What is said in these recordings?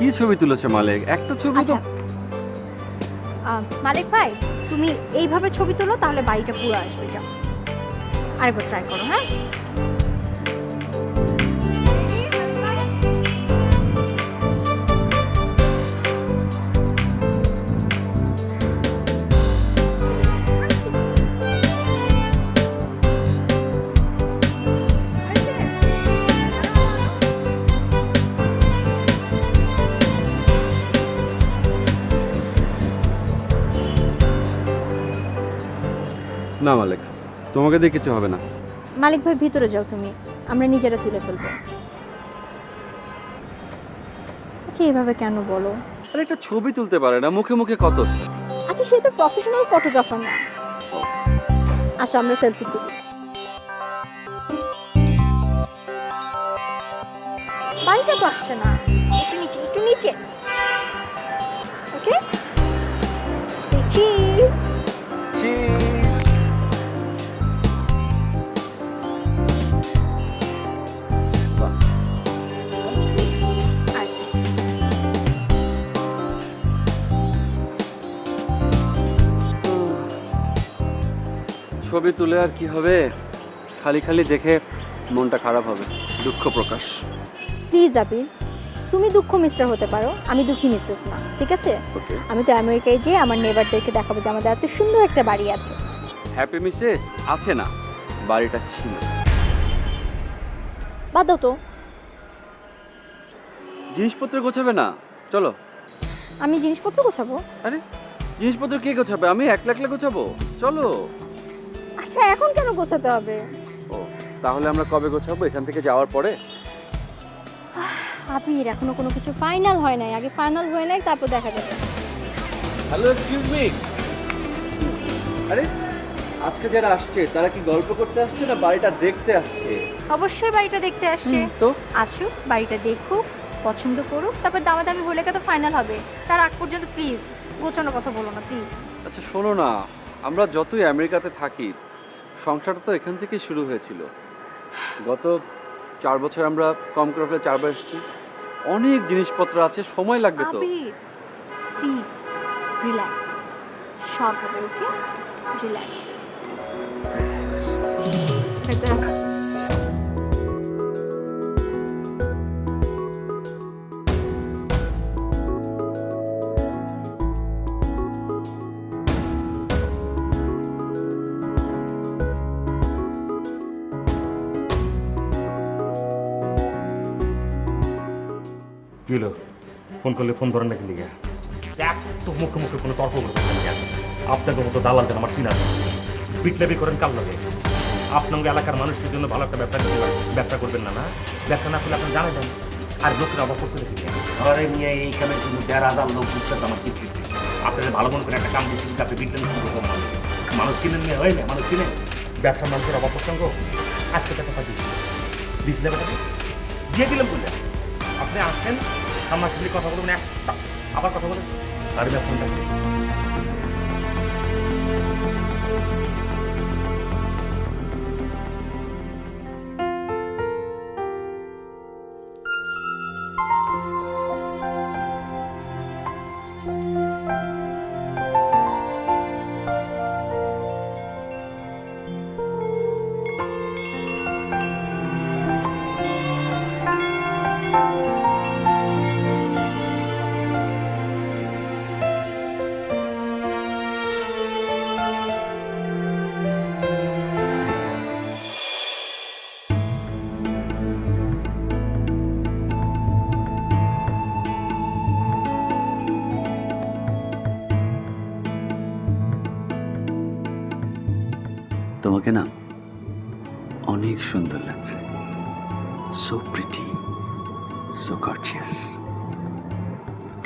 কি ছবি তুলেছো মালিক? একটা ছবি তো। আচ্ছা মালিক ভাই, তুমি এইভাবে ছবি তোলো, তাহলে বাড়িটা পুরো আসবে। যাও আরেকবার ট্রাই করো। হ্যাঁ, না মালিক, তোমাকে দিয়ে কিছু হবে না। মালিক ভাই ভিতরে যাও তুমি, আমরা নিজেরা তুলে ফেলবো। আচ্ছা এইভাবে কেন বলো? আরে একটা ছবি তুলতে পারে না, মুখে মুখে কত। আচ্ছা সে তো প্রফেশনাল ফটোগ্রাফার না। আসো আমরা সেলফি তুলি। বাড়িটা তো আসছে না, একটু নিচে, একটু নিচে। ওকে, চিজ। ছবি তুলে আর কি হবে, খালি খালি দেখে মনটা খারাপ হবে, দুঃখ প্রকাশ। প্লিজ আবির, তুমি দুঃখ মিস্টার হতে পারো, আমি দুঃখী মিসেস না, ঠিক আছে? ওকে। আমি তো আমেরিকায় যেয়ে আমার নেবারদেরকে দেখাবো যে আমাদের এত সুন্দর একটা বাড়ি আছে। হ্যাপি মিসেস আছে না, বাড়িটা ছিল। বাদ দাও তো। জিনিসপত্র গোছাবে না, চলো। আমি জিনিসপত্র গোছাবো? আরে জিনিসপত্র কে গোছাবে? আমি একলা একলা গোছাবো, চলো। আচ্ছা এখন কেন গোছাতে হবে? ও, তাহলে আমরা কবে গোছাবো? এখান থেকে যাওয়ার পরে? আবির এখনো কোনো কিছু ফাইনাল হয় নাই, আগে ফাইনাল হয়ে নাই তারপর দেখা যাবে। Hello, excuse me. আরে আজকে যারা আসছে তারা কি গল্প করতে আসছে না বাড়িটা দেখতে আসছে? অবশ্যই বাড়িটা দেখতে আসছে। তো আসুক, বাড়িটা দেখুক, পছন্দ করুক, তারপর দামাদামি হলে তো ফাইনাল হবে। তার আগ পর্যন্ত প্লিজ গোছানোর কথা বলো না প্লিজ। আচ্ছা শোনো না, আমরা যতই আমেরিকাতে থাকি, সংসারটা তো এখান থেকেই শুরু হয়েছিল। গত 4 বছর আমরা কম করে ফেলে 4 বার এসেছি। অনেক জিনিসপত্র আছে, সময় লাগবে তো। আবির প্লিজ রিল্যাক্স, সব হবে। ওকে, রিল্যাক্স। কি হলো? ফোন করলে ফোন ধরেন নাকি লিগে? এক তো মুখে মুখে কোনো তর্ক করবেন না কেন? আপনাদের মতো দালাল যেন আমার চিনা বিটলাবি করেন কাল লাগে। আপনার এলাকার মানুষের জন্য ভালো একটা ব্যবসা করবেন না, না ব্যবসা না করলে আপনি জানা যান। আর লোকের অভাব করতে দেখি ঘরে নিয়ে এইখানে শুধু 1,500 লোক বুঝতে আমার কি কিছু আপনাদের ভালো মনে করে একটা কাম দিচ্ছি, আপনি বিটলেন শুরু করুন। মানুষ কিনে নিয়ে হয় না, মানুষ কিনে ব্যবসার মানুষের অভাব প্রসঙ্গ আজকে টাকা পাঠিয়ে দিচ্ছি টাকা দিয়ে দিলাম বলে আপনি আসছেন সামনাসামনি কথা বলবেন, একটা আবার কথা বলেন আর ফোনটা তোমাকে না অনেক সুন্দর লাগছে, so pretty, so gorgeous.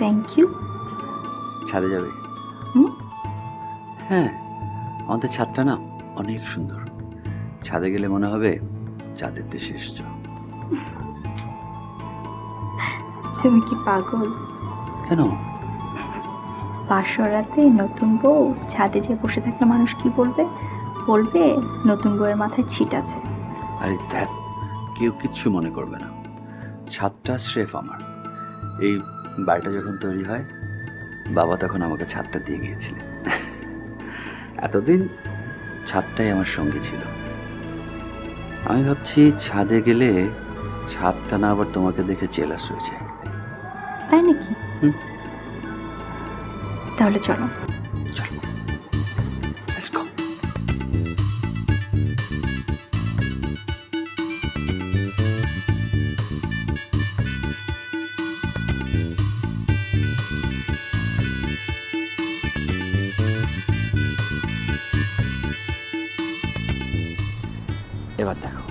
Thank you. ছাদে যাবে? হুম? হ্যাঁ, আমাদের ছাদটা না অনেক সুন্দর। ছাদে গেলে মনে হবে চাঁদের দেশে এসছো। তুমি কি পাগল? কেন? বাসরাতে নতুন বউ ছাদে যে বসে থাকলে মানুষ কি বলবে? বলবে নতুন বউয়ের মাথায় ছিট আছে। আরে দেখ, কেউ কিচ্ছু মনে করবে না। ছাদটা স্রেফ আমার। এই বাড়িটা যখন তৈরি হয় বাবা তখন আমাকে ছাদটা দিয়ে গিয়েছিলেন। এতদিন ছাদটাই আমার সঙ্গী ছিল। আমি ভাবছি ছাদে গেলে ছাদটা না আবার তোমাকে দেখে জেলাস হয়ে যায়। তাই নাকি? হুম। তাহলে চলো। Let's go. এবার দেখো,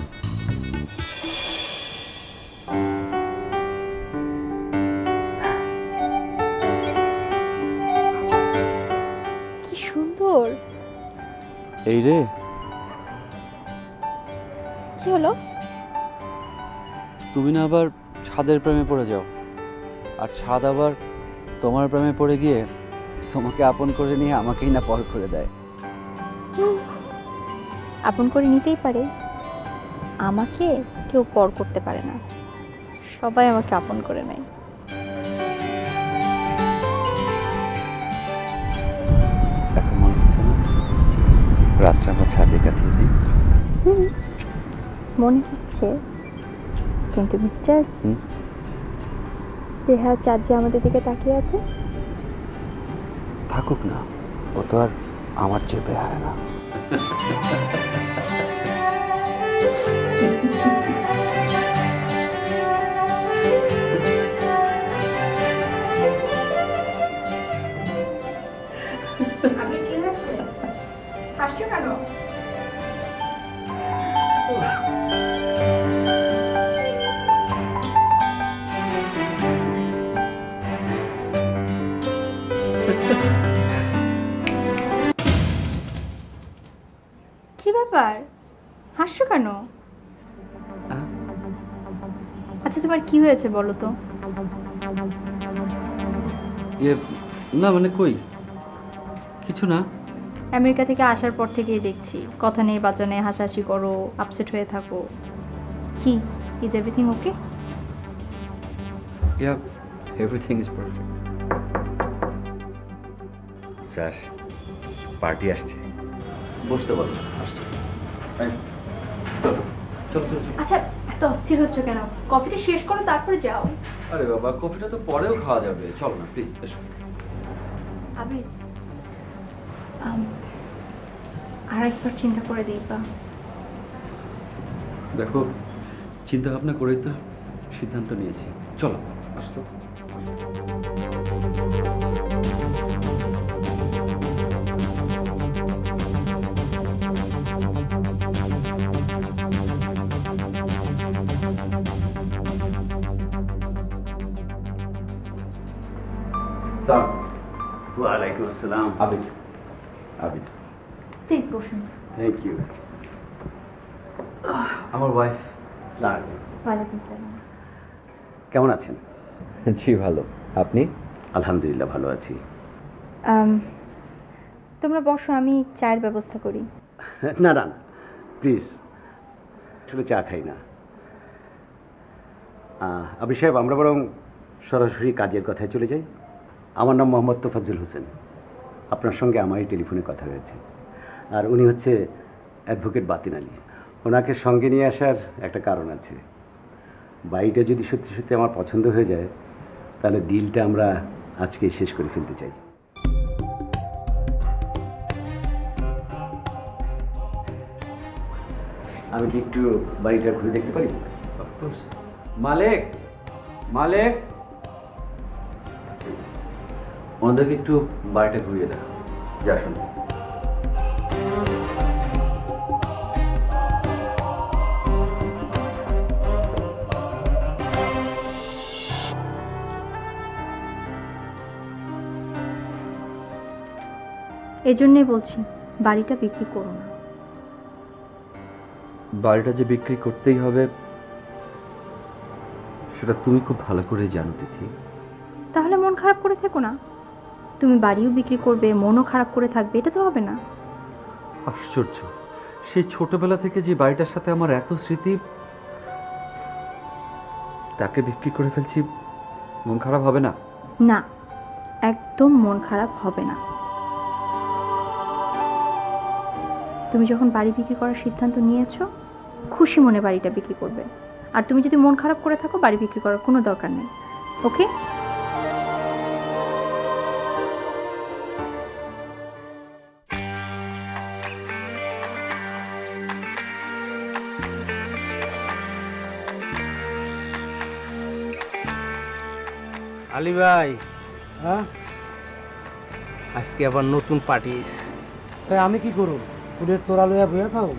কি সুন্দর। এই রে, কি হলো? তুমি না আবার ছাদের প্রেমে পড়ে যাও, আর ছাদ আবার তোমার প্রেমে পড়ে গিয়ে তোমাকে আপন করে নিয়ে আমাকেই না পর করে দেয়। আপন করে নিতেই পারে, আমাকে কেউ পর করতে পারে না। সবাই আমাকে আপন করে নেয়। এখন মনে হচ্ছে না রাত্রে আমরা ছাদে কাটিয়ে দিই? মনে হচ্ছে, কিন্তু মিস্টার হুম? রেহা চাঁদ যে আমাদের দিকে তাকিয়ে আছে। থাকুক না, ও তো আর আমার চেপে হারে না। হাসছো কেন? কি ব্যাপার, হাসছো কেন? আচ্ছা তোমার কি হয়েছে বলো তো? ইয়ে না মানে কই কিছু না। আমেরিকা থেকে আসার পর থেকেই দেখছি কথা নেই বাচ্চা নেই, হাসাহাসি করো, আপসেট হয়ে থাকো। কি, is everything okay? Yeah everything is perfect. Sir, party আসছে। বসতে পারো, আসছে। এই, চলো চলো চলো চলো। আচ্ছা এত অস্থির হচ্ছে কেন? কফিটা শেষ করো তারপরে যাও। আরে বাবা, কফিটা তো পরেও খাওয়া যাবে, চলো না প্লিজ এসো। আবির, আর একবার চিন্তা করে দেখবা। দেখো, চিন্তা ভাবনা করেই তো সিদ্ধান্ত নিয়েছি, চলো আসতো। ওয়ালাইকুম আসসালাম। আবিদ, আবিদ, প্লিজ বসুন। Thank you. আমার ওয়াইফ। ওয়ালাইকুম সালাম। কেমন আছেন? জি ভালো, আপনি? আলহামদুলিল্লাহ ভালো আছি। তোমরা বসো, আমি চায়ের ব্যবস্থা করি। না না প্লিজ, আসলে চা খাই না। আবি সাহেব, আমরা বরং সরাসরি কাজের কথায় চলে যাই। আমার নাম মোহাম্মদ তোফাজ্জল হোসেন। আপনার সঙ্গে আমারই টেলিফোনে কথা হয়েছে, আর উনি হচ্ছে অ্যাডভোকেট বাতিন আলী। ওনাকে সঙ্গে নিয়ে আসার একটা কারণ আছে। বাড়িটা যদি সত্যি সত্যি আমার পছন্দ হয়ে যায়, তাহলে ডিলটা আমরা আজকেই শেষ করে ফেলতে চাই। আমি কি একটু বাড়িটা ঘুরে দেখতে পারি? অফকোর্স। মালিক, মালিক, ওনাদেরকে একটু বাড়িটা ঘুরিয়ে দাও। যা শুনুন। এজন্যই বলছি বাড়িটা বিক্রি করো না। বাড়িটা যে বিক্রি করতেই হবে সেটা তুমি খুব ভালো করে জানো তিথি। তাহলে মন খারাপ করে থেকো না। তুমি বাড়িও বিক্রি করবে, মনও খারাপ করে থাকবে, এটা তো হবে না। আশ্চর্য, সেই ছোটবেলা থেকে যে বাড়িটার সাথে আমার এত স্মৃতি, তাকে বিক্রি করে ফেলছি, মন খারাপ হবে না? না, একদম মন খারাপ হবে না। তুমি যখন বাড়ি বিক্রি করার সিদ্ধান্ত নিয়েছো, খুশি মনে বাড়িটা বিক্রি করবে। আর তুমি যদি মন খারাপ করে থাকো, বাড়ি বিক্রি করার কোনো দরকার নেই। ওকে? আলী ভাই, হ্যাঁ আজকে আবার নতুন পার্টি। আমি কি করব? ফুলের তোরা লইয়া বইয়া খাও?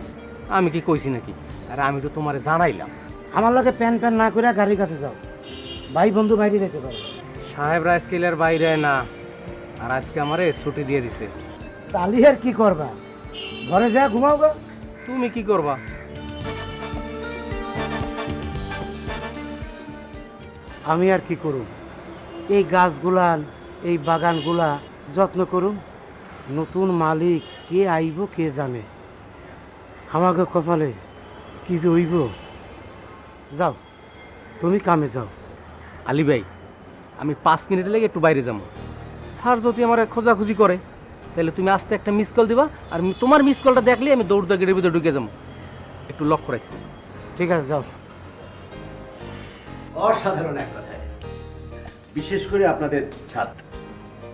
আমি কি কইছি নাকি? আর আমি তো তোমারে জানাইলাম আমার লগে প্যান প্যান না করে গাড়ির কাছে যাও, ভাই বন্ধু বাইরে যেতে পারে। সাহেবরা আজকে এলার বাইরে না, আর আজকে আমারে ছুটি দিয়ে দিছে। তালি আর কি করবা? ঘরে যা ঘুমাও গা। তুমি কি করবা? আমি আর কি করব? এই গাছগুলান, এই বাগানগুলা যত্ন করুম। নতুন মালিক কে আইব কে জানে, আমাকে কপালে কি যে হইব। যাও, তুমি কামে যাও। আলী ভাই, আমি 5 মিনিটের লেগে একটু বাইরে যাবো। স্যার যদি আমার খোঁজাখুঁজি করে, তাহলে তুমি আস্তে একটা মিস কল দিবা, আর তোমার মিস কলটা দেখলে আমি দৌড় গেটের ভিতরে ঢুকে যাবো। একটু লক্ষ্য রাখি। ঠিক আছে, যাও। অসাধারণ এক কথায়, বিশেষ করে আপনাদের ছাদ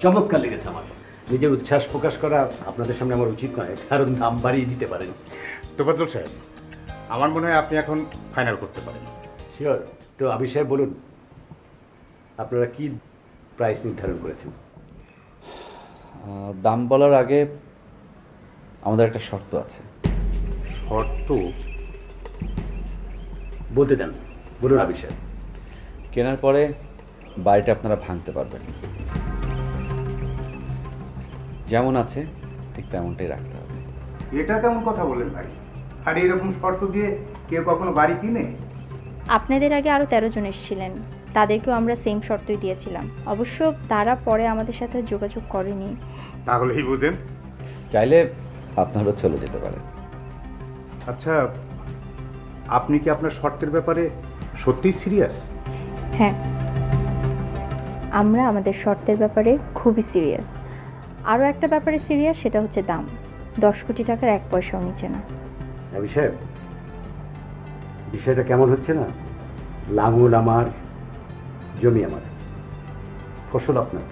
চমৎকার লেগেছে আমার। নিজের উচ্ছ্বাস প্রকাশ করা আপনাদের সামনে আমার উচিত নয়, কারণ দাম বাড়িয়ে দিতে পারেন। তোফাজ্জল সাহেব, আমার মনে হয় আপনি এখন ফাইনাল করতে পারেন। শিওর। তো আবির সাহেব বলুন, আপনারা কি প্রাইস নির্ধারণ করেছেন? দাম বলার আগে আমাদের একটা শর্ত আছে। শর্ত? বলতে দেন, বলুন আবির সাহেব। কেনার পরে বাড়িটা আপনারা ভাঙতে পারবেন, যেমন আছে ঠিক তেমনটাই রাখতে হবে। এটা কেমন কথা বললেন ভাই? আর এরকম শর্ত দিয়ে কেউ কখনো বাড়ি কিনে? আপনাদের আগে আরও 13 জন এসেছিলেন, তাদেরকেও আমরা সেম শর্তই দিয়েছিলাম। অবশ্য তারা পরে আমাদের সাথে যোগাযোগ করেনি। তাহলেই বুঝেন। চাইলে আপনারও চলে যেতে পারেন। আচ্ছা, আপনি কি আপনার শর্তের ব্যাপারে সত্যিই সিরিয়াস? হ্যাঁ, আমরা আমাদের শর্তের ব্যাপারে খুবই সিরিয়াস। আরও একটা ব্যাপারে সিরিয়াস, সেটা হচ্ছে দাম। 10 কোটি টাকার 1 পয়সাও নিচে না। আবির সাহেব, বিষয়টা কেমন হচ্ছে না? লাঙল আমার, জমি আমার, ফসল আপনার।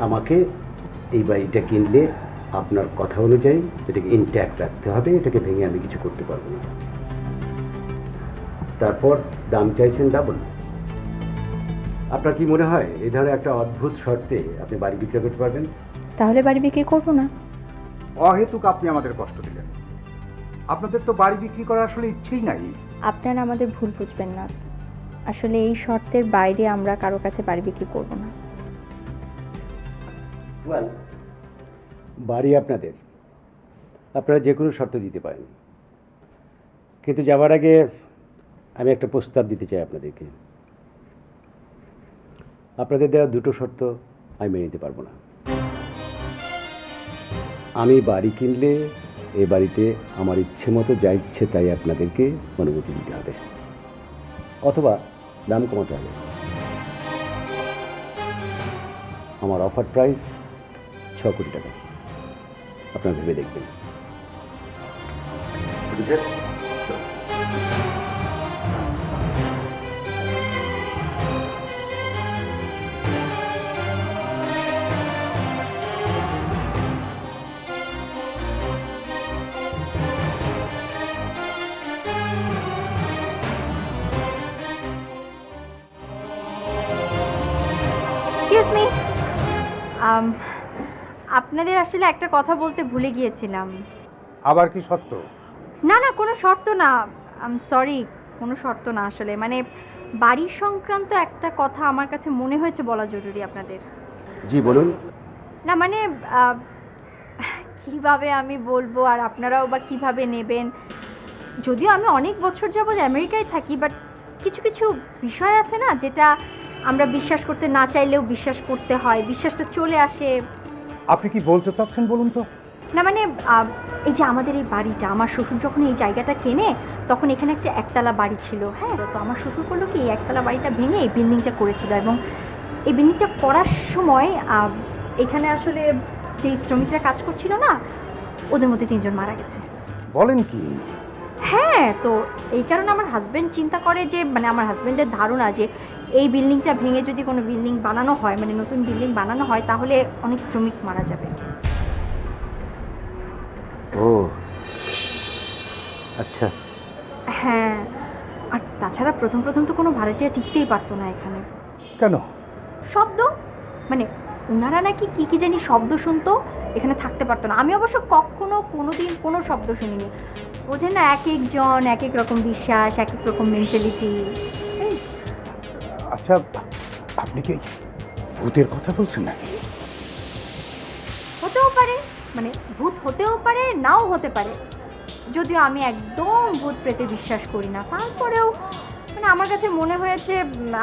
আমাকে এই বাড়িটা কিনলে আপনার কথা অনুযায়ী এটাকে ইনট্যাক্ট রাখতে হবে, এটাকে ভেঙে আমি কিছু করতে পারবো না। তারপর দাম চাইছেন ডাবল। আপনার কি মনে হয় এই ধরনের একটা অদ্ভুত শর্তে আপনি বাড়ি বিক্রি করতে পারবেন? তাহলে বাড়ি বিক্রি করবো না। অহেতুক আপনি আমাদের কষ্ট দিলেন। আপনাদের তো বাড়ি বিক্রি করার আসলে ইচ্ছেই নাই। আপনারা আমাদের ভুল বুঝবেন না, আসলে এই শর্তের বাইরে আমরা কারো কাছে বাড়ি বিক্রি করব না। বাড়ি আপনাদের, আপনারা যে কোনো শর্ত দিতে পারেন, কিন্তু যাওয়ার আগে আমি একটা প্রস্তাব দিতে চাই আপনাদেরকে। আপনাদের দেওয়া দুটো শর্ত আমি মেনে নিতে পারবো না। আমি বাড়ি কিনলে এই বাড়িতে আমার ইচ্ছে মতো যা ইচ্ছে তাই আপনাদেরকে অনুমতি দিতে হবে, অথবা দাম কমাতে হবে। আমার অফার প্রাইস 6 কোটি টাকা। আপনারা ভেবে দেখবেন। এক্সকিউজ মি, আপনাদের আসলে একটা কথা বলতে ভুলে গিয়েছিলাম। আবার কি শর্ত? না না, কোনো শর্ত না। সরি, কোনো শর্ত না। আসলে মানে বাড়ি সংক্রান্ত একটা কথা আমার কাছে মনে হয়েছে বলা জরুরি আপনাদের। জি বলুন। না মানে কিভাবে আমি বলবো আর আপনারাও বা কিভাবে নেবেন। যদিও আমি অনেক বছর যাবৎ আমেরিকায় থাকি, বাট কিছু কিছু বিষয় আছে না যেটা আমরা বিশ্বাস করতে না চাইলেও বিশ্বাস করতে হয়, বিশ্বাসটা চলে আসে। আপনি কি বলতে চাচ্ছেন বলুন তো? না মানে এই যে আমাদের এই বাড়িটা, আমার শ্বশুর যখন এই জায়গাটা কেনে তখন এখানে একটা একতলা বাড়ি ছিল। হ্যাঁ, তো আমার শ্বশুর করলো কি এই একতলা বাড়িটা ভেঙে এই বিল্ডিংটা করেছিল, এবং এই বিল্ডিংটা করার সময় এখানে আসলে যে শ্রমিকরা কাজ করছিল না, ওদের মধ্যে 3 জন মারা গেছে। বলেন কি? হ্যাঁ, তো এই কারণে আমার হাজব্যান্ড চিন্তা করে যে, মানে আমার হাজব্যান্ডের ধারণা যে এই বিল্ডিংটা ভেঙে যদি কোনো বিল্ডিং বানানো হয়, মানে নতুন বিল্ডিং বানানো হয়, তাহলে অনেক শ্রমিক মারা যাবে। ও আচ্ছা। হ্যাঁ, আর তাছাড়া প্রথম তো কোনো ভাড়াটিয়া টিকতেই পারতো না এখানে। কেন? শব্দ, মানে ওনারা নাকি কি জানি শব্দ শুনতো, এখানে থাকতে পারতো না। আমি অবশ্য কোনোদিন কোনো শব্দ শুনিনি। বোঝেন না, এক একজন এক এক রকম বিশ্বাস, এক এক রকম মেন্টালিটি। আচ্ছা, আপনি কি ভূতের কথা বলছেন নাকি? হতেও পারে, মানে ভূত হতেও পারে, নাও হতে পারে। যদিও আমি একদম ভূত প্রেতে বিশ্বাস করি না, তারপরেও মানে আমার কাছে মনে হয়েছে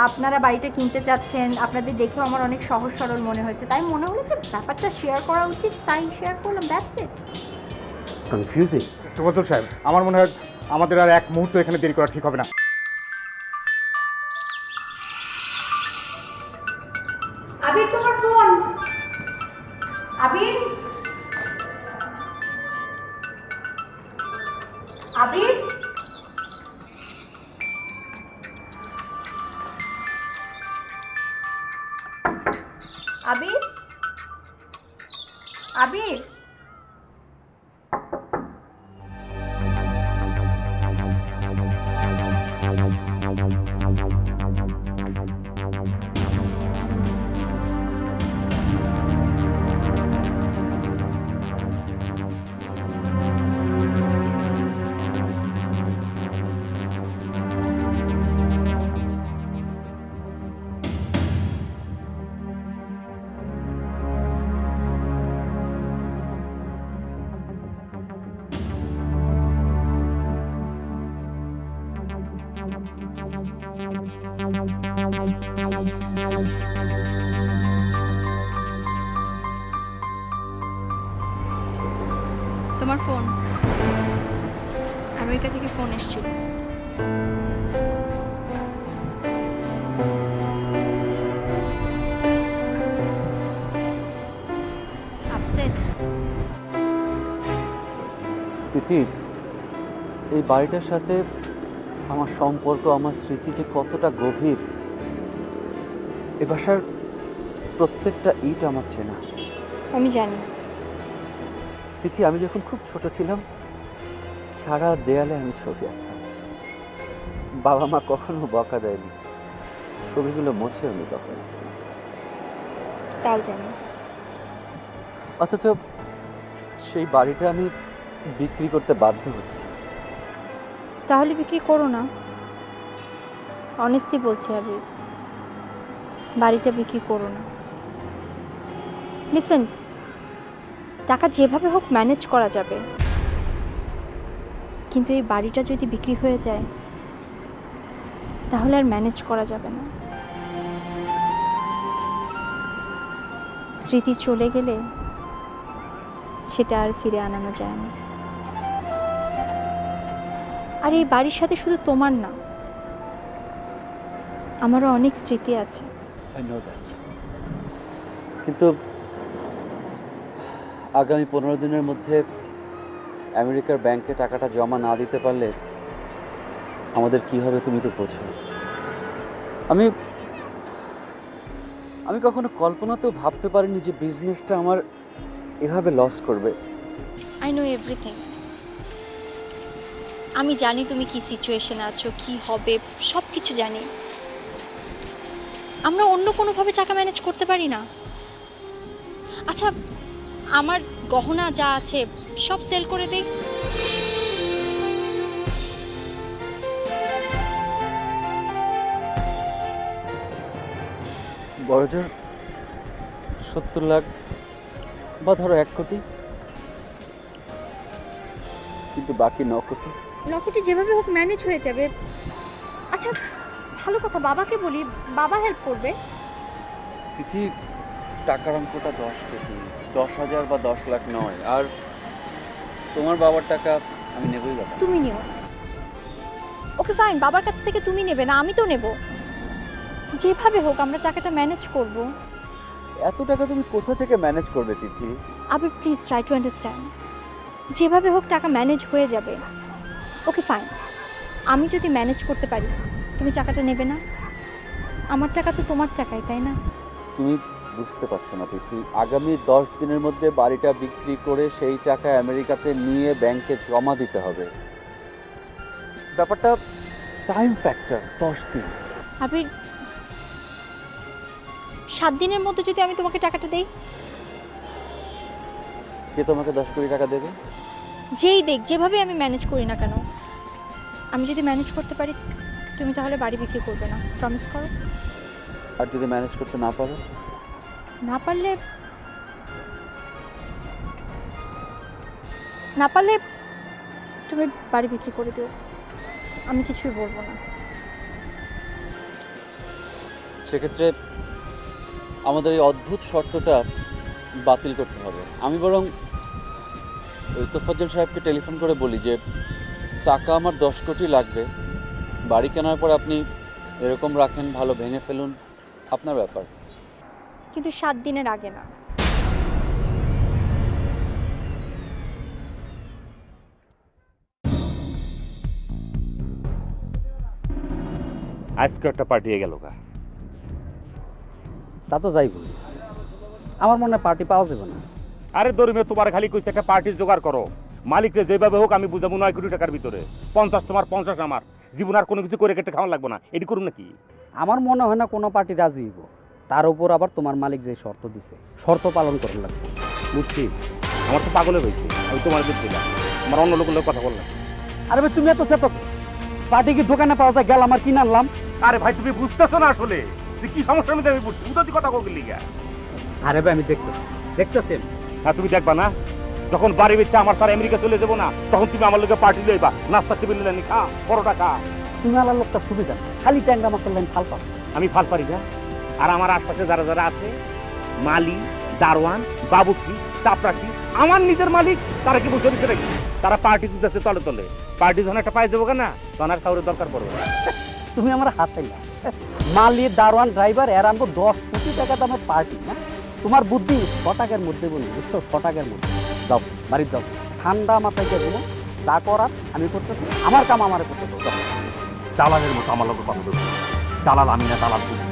আপনারা বাড়িটা কিনতে চাচ্ছেন, আপনাদের দেখেও আমার অনেক সহজ সরল মনে হয়েছে, তাই মনে হলো যে ব্যাপারটা শেয়ার করা উচিত, তাই শেয়ার করলাম। That's it. কনফিউজিং। তোফাজ্জল সাহেব, আমার মনে হয় আমাদের আর এক মুহূর্ত এখানে দেরি করা ঠিক হবে না। আবির, তোমার ফোন। আবির, আবির, আবির, আবির। তোমার ফোন, আমেরিকা থেকে ফোন এসেছিল। আপসেট? তিথি, এই বাড়িটার সাথে আমার সম্পর্ক, আমার স্মৃতি যে কতটা গভীর। এ বাসার প্রত্যেকটা ইট আমার চেনা। আমি জানি। তিথি, আমি যখন খুব ছোট ছিলাম, সারা দেয়ালে আমি ছবি আঁকতাম। বাবা মা কখনো বকা দেয়নি, ছবিগুলো মুছেও নি কখনো। তাও জানি। অথচ সেই বাড়িটা আমি বিক্রি করতে বাধ্য হচ্ছি। তাহলে বিক্রি করো না। অনেস্টলি বলছি আবির, বাড়িটা বিক্রি করো না। লিসেন, টাকা যেভাবে হোক ম্যানেজ করা যাবে, কিন্তু এই বাড়িটা যদি বিক্রি হয়ে যায় তাহলে আর ম্যানেজ করা যাবে না। স্মৃতি চলে গেলে সেটা আর ফিরে আনানো যায় না। আর এই বাড়ির সাথে শুধু তোমার না, আমারও অনেক স্মৃতি আছে। I know that. কিন্তু আগামী 15 দিনের মধ্যে আমেরিকার ব্যাংকে টাকাটা জমা না দিতে পারলে আমাদের কি হবে তুমি তো বোঝো। আমি আমি কখনো কল্পনাতেও ভাবতে পারিনি যে বিজনেসটা আমার এভাবে লস করবে। I know everything. আমি জানি তুমি কি সিচুয়েশনে আছো, কি হবে, সব কিছু জানি। আমরা অন্য কোনোভাবে টাকা ম্যানেজ করতে পারি না? আচ্ছা, আমার গহনা যা আছে সব সেল করে দেই। বড়জোর 70 লাখ বা ধরো 1 কোটি, কিন্তু বাকি 9 কোটি। 9 কোটি যেভাবে হোক ম্যানেজ হয়ে যাবে। আচ্ছা, ভালো কথা, বাবাকে বলি, বাবা হেল্প করবে। তিথি, টাকার অঙ্কটা 10 কোটি, 10,000 বা 10 লাখ নয়। আর তোমার বাবার টাকা আমি নেবই বাবা। তুমি নিও। ওকে ফাইন, বাবার কাছ থেকে তুমি নেবে না, আমি তো নেব। যেভাবে হোক আমরা টাকাটা ম্যানেজ করব। এত টাকা তুমি কোথা থেকে ম্যানেজ করবে তিথি? আবির প্লিজ ট্রাই টু আন্ডারস্ট্যান্ড। যেভাবে হোক টাকা ম্যানেজ হয়ে যাবে। ওকে ফাইন, আমি যদি ম্যানেজ করতে পারি তুমি টাকাটা নেবে না? আমার টাকা তো তোমার টাকাই, তাই না? তুমি বুঝতে পারছো না তিথি, আগামী 10 দিনের মধ্যে বাড়িটা বিক্রি করে সেই টাকা আমেরিকাতে নিয়ে ব্যাংকে জমা দিতে হবে। ব্যাপারটা টাইম ফ্যাক্টর, 10 দিন। আবির 7 দিনের মধ্যে যদি আমি তোমাকে টাকাটা দেই? কে তোমাকে 10 কোটি টাকা দেবে? যেই দেখ, যেভাবে আমি ম্যানেজ করি না কেন, আমি যদি ম্যানেজ করতে পারি তুমি তাহলে বাড়ি বিক্রি করবে না, প্রমিস করো। আর যদি ম্যানেজ করতে না পারো? না পারলে তুমি বাড়ি বিক্রি করে দিও, আমি কিছুই বলবো না। সেক্ষেত্রে আমাদের এই অদ্ভুত শর্তটা বাতিল করতে হবে। আমি বরং ওই তোফাজ্জল সাহেবকে টেলিফোন করে বলি যে টাকা আমার 10 কোটি লাগবে, বাড়ি কেনার পর আপনি এরকম রাখেন, ভালো ভেঙে ফেলুন, আপনার ব্যাপার। কিন্তু 7 দিনের আগে না। আজকে একটা পার্টি গেল গা। তা তো যাই বলি, আমার মনে হয় পার্টি পাওয়া যাবে না। আরে দরিমে তোমার খালি কইছে একটা পার্টির জোগাড় করো, মালিকরে যেভাবে হোক আমি বুঝাবো 9 কোটি টাকার ভিতরে 50 তোমার 50 আমার, জীবন আর কোনো কিছু করে কেটে খাওয়া লাগবে না, এটি করুন নাকি? আমার মনে হয় না কোনো পার্টি রাজি হইব। তার উপর আবার তোমার মালিক যে শর্ত দিছে, শর্ত পালন করার লাগবে। বুঝছি, আমার তো পাগলে হয়েছে, আমি তোমার দেখছি না, আমার অন্য লোকের কথা বললাম। আরে ভাই তুমি এত চেপক, পার্টি কি দোকানে পাওয়া যায়, গেলাম আর কিনে আনলাম। আরে ভাই তুমি বুঝতেছো না আসলে যে কি সমস্যার মধ্যে আমি পড়ছি, উদাতি কথা কইলি লিগা। আরে ভাই আমি দেখতেছেন। হ্যাঁ তুমি দেখবা না, যখন বাড়ি বেচে আমার স্যার আমেরিকা চলে যাবো না, তখন তুমি আমার লোকে পার্টি লইবা, নাস্তা টেবিল নি খা, পরোটা খা। তুমি আলার লোকটা সুবিধা, খালি ট্যাংরা মাছের লাইন ফাল পাও। আমি ফাল পারি না। আর আমার আশপাশে যারা যারা আছে, মালি, দারোয়ান, বাবুকি, চাপরাকি, আমার নিজের মালিক, তারা কি বসে দিচ্ছে নাকি? তারা পার্টি দিতেছে তলে তলে, পার্টি যখন একটা পাই যাবো না, তখন আর কাউরে দরকার পড়বে না। তুমি আমার হাত চাইলা, মালি, দারোয়ান, ড্রাইভার এর আনবো 10 কোটি টাকা দামের পার্টি না? তোমার বুদ্ধি 6 টাকার মধ্যে বলি, বুঝছো? 6 টাকার মধ্যে যাও, বাড়ির যাও, ঠান্ডা মাথায় গিয়ে দেবো, যা করার আমি করতেছি, আমার কাম আমার করতে দেবো। দালালের মতো আমার লোকের কথা বলবো, দালাল আমি না, দালাল তুমি।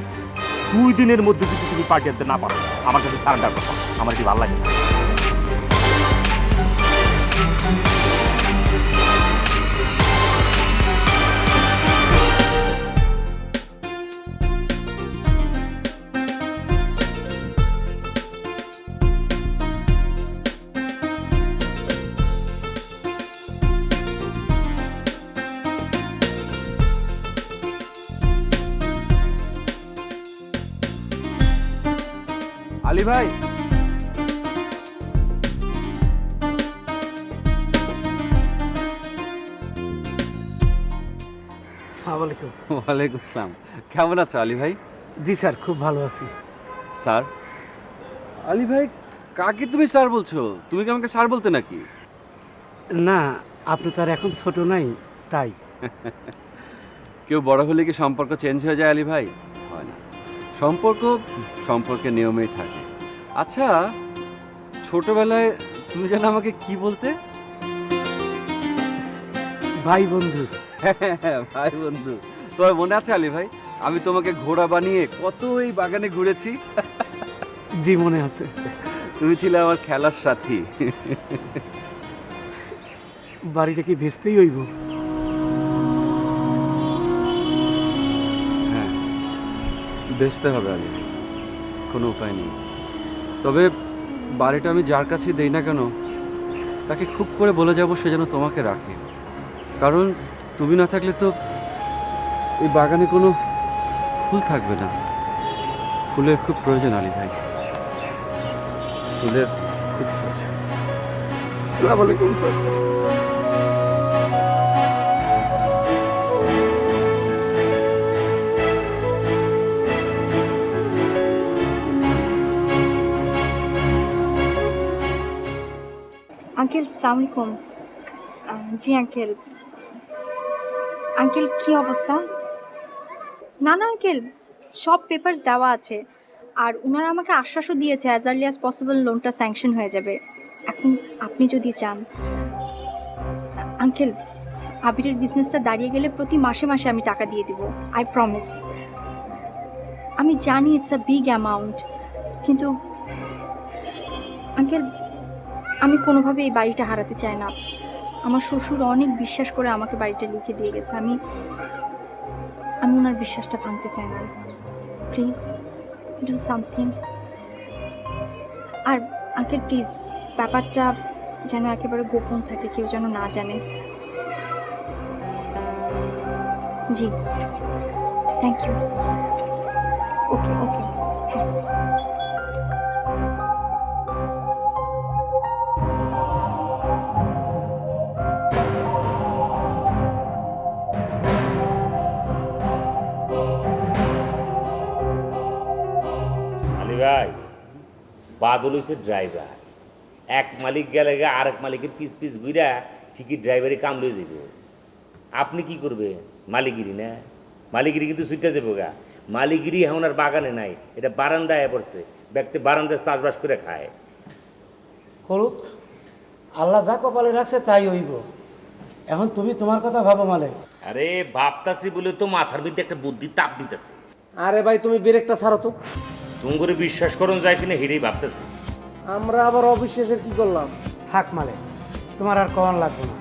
2 দিনের মধ্যে যদি তুমি পার্টি আনতে না পারো, আমার কাছে সারেন্ডার করো, আমার এটি ভালো লাগে না। আলী ভাই, আসসালামু আলাইকুম। ওয়ালাইকুম আসসালাম। কেমন আছো আলী ভাই? জি স্যার, খুব ভালো আছি। স্যার? আলী ভাই, কাকে তুমি স্যার বলছো? তুমি কি আমাকে স্যার বলতে নাকি? না, আপনি তো আর এখন ছোট নাই, তাই। কেউ বড় হলে কি সম্পর্ক চেঞ্জ হয়ে যায় আলী ভাই? হয় না, সম্পর্ক সম্পর্কের নিয়মেই থাকে। আচ্ছা, ছোটবেলায় তুমি যেন আমাকে কি বলতে? ভাই বন্ধু। ভাই বন্ধু। তোমার মনে আছে আলী ভাই, আমি তোমাকে ঘোড়া বানিয়ে কত এই বাগানে ঘুরেছি? জি মনে আছে। তুমি ছিলে আমার খেলার সাথী। বাড়িটা কি ভেস্তেই হইব? হ্যাঁ, বেচতে হবে আলী ভাই, কোনো উপায় নেই। তবে বাড়িটা আমি যার কাছে দেই না কেন, তাকে খুব করে বলে যাব সে যেন তোমাকে রাখে। কারণ তুমি না থাকলে তো এই বাগানে কোনো ফুল থাকবে না। ফুলের খুব প্রয়োজন আলী ভাই, ফুলের খুব প্রয়োজন। আসসালামু আলাইকুম স্যার। আঙ্কেল সালাম আলাইকুম। জি আঙ্কেল। আঙ্কেল কি অবস্থা? না না আঙ্কেল, সব পেপারস দেওয়া আছে, আর ওনারা আমাকে আশ্বাসও দিয়েছে অ্যাজ আর্লি অ্যাজ পসিবল লোনটা স্যাংশন হয়ে যাবে। এখন আপনি যদি চান, আঙ্কেল, আবিরের বিজনেসটা দাঁড়িয়ে গেলে প্রতি মাসে মাসে আমি টাকা দিয়ে দিব, আই প্রমিস। আমি জানি ইটস আ বিগ অ্যামাউন্ট, কিন্তু আঙ্কেল আমি কোনোভাবে এই বাড়িটা হারাতে চাই না। আমার শ্বশুর অনেক বিশ্বাস করে আমাকে বাড়িটা লিখে দিয়ে গেছে, আমি ওনার বিশ্বাসটা ভাঙতে চাই না। Please do something. আর আঙ্কেল প্লিজ ব্যাপারটা যেন একেবারে গোপন থাকে, কেউ যেন না জানে। জি, thank you. Okay okay. Ali ভাই, বাদল হইছে ড্রাইভার। এক মালিক গেলে আরেক মালিকের পিস পিস ঘুরা ঠিকই ড্রাইভারে কাম লয়ে যাবে। আপনি কি করবেন? মালিগিরি না, মালিগিরি কিন্তু সুইটা যাবো গা। মালিগিরি এখন আর বাগানে নাই, এটা বারান্দায় পড়ছে। ব্যক্তি বারান্দায় চাষবাস করে খায়। করুক, আল্লাহ যা কপালে রাখছে তাই হইব। এখন তুমি তোমার কথা ভাবো মালিক। আরে ভাবতাছি বলে তো মাথার মধ্যে একটা বুদ্ধি তাপ দিতেছে। আরে ভাই তুমি ব্রেকটা ছাড়ো তো। তুমি করে বিশ্বাস করুন যায় কিনা হেরেই ভাবতেছি। আমরা আবার অবিশ্বাসের কি করলাম? থাক মালিক, তোমার আর কমান লাগবে না।